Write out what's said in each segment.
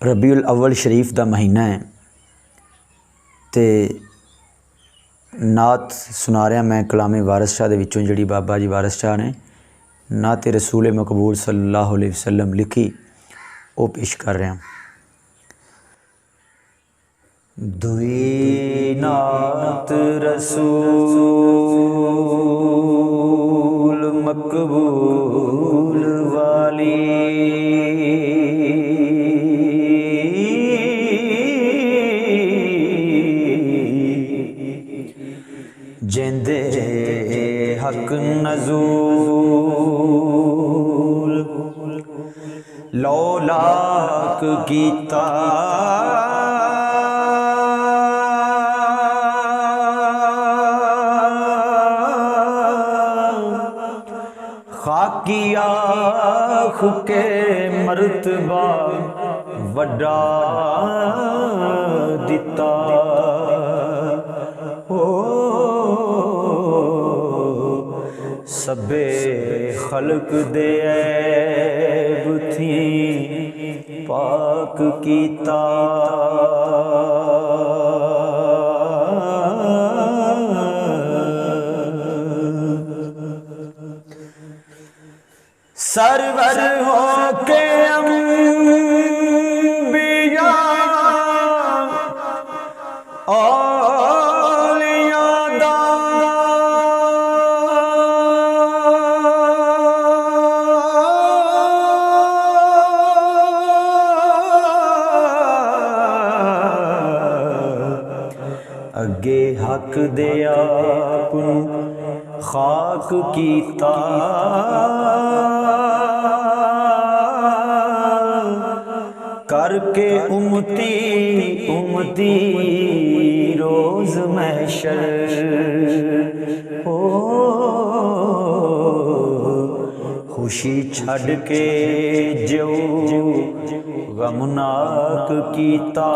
रबीउल अव्वल शरीफ का महीना है तो नात सुना रहा मैं कलामे वारिस शाह दे विचों जिहड़ी बाबा जी वारिस शाह ने नात रसूल मकबूल सल्लल्लाहु अलैहि वसल्लम लिखी वो पेश कर रहा। दुई नात रसूल मकबूल वाली जिंदे हक नज़ूल लौलाक कीता खाकिया के मर्तबा वड्डा दिता सबे खल्क दे ऐब थी पाक कीता सरवर हो के अंबिया अगे हक दे आप खाक कीता करके उमती उमती रोज महशर खुशी छड़ के जो गमनाक कीता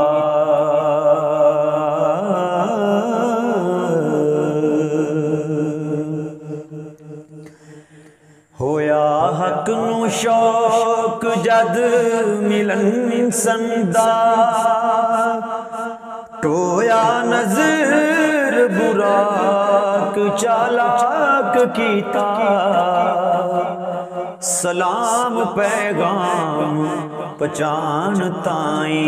होया हक नू शौक जद मिलन संदा टोया नजर बुराक चालाक कीता सलाम पैगाम पहचान ताई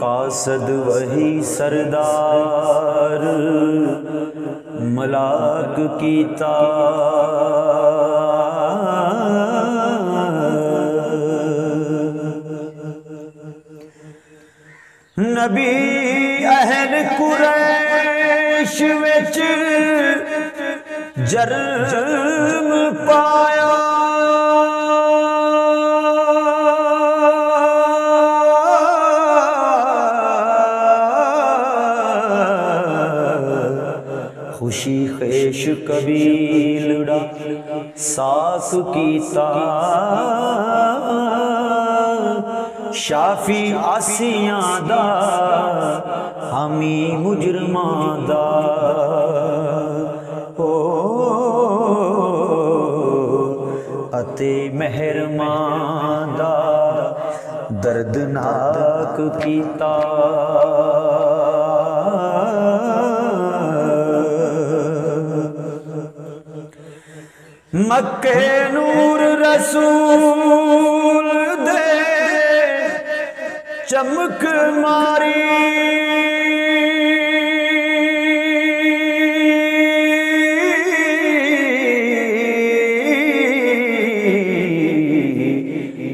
कासद वही सरदार मलाक कीता नबी अहल कुरैश विच जर्म पाया खुशी खेश कबीलड़ा साक कीता शाफी आसियां दा हामी मुजरमां दा अते मेहरमां दा दर्दनाक कीता मक्के नूर रसूल दे चमक मारी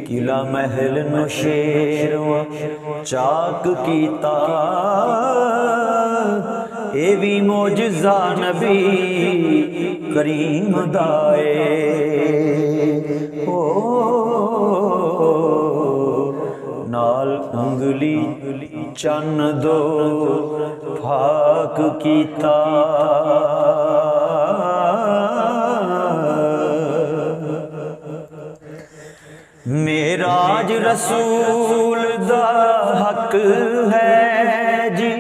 किला महल नु शेरवा चाक कीता ए भी मोजज़ा नबी करीम दाए नाल उंगली चन दो फाक कीता मेराज रसूल दा हक है जी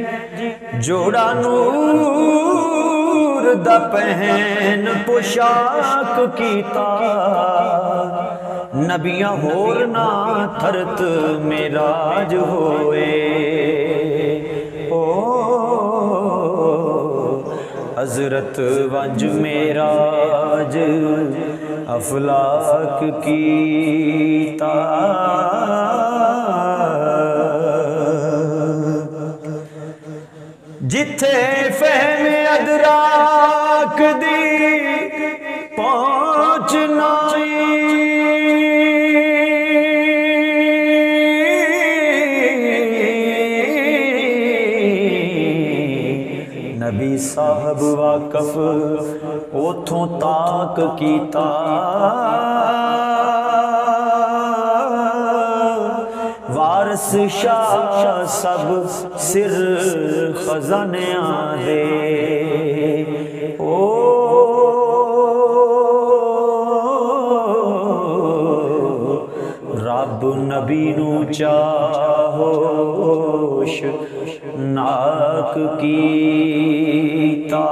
जोड़ा नूर दा पहन पोशाक कीता नबियां होर ना थरत मेराज होए ओ हजरत वंज मेराज अफलाक कीता जिथे फहम अदराक दी पहुंच नाई नबी साहब वाकफ उथों ताक कीता वारस शाह सब सिर खजानियां दे ओ रब नबी नू चाहोश नाक कीता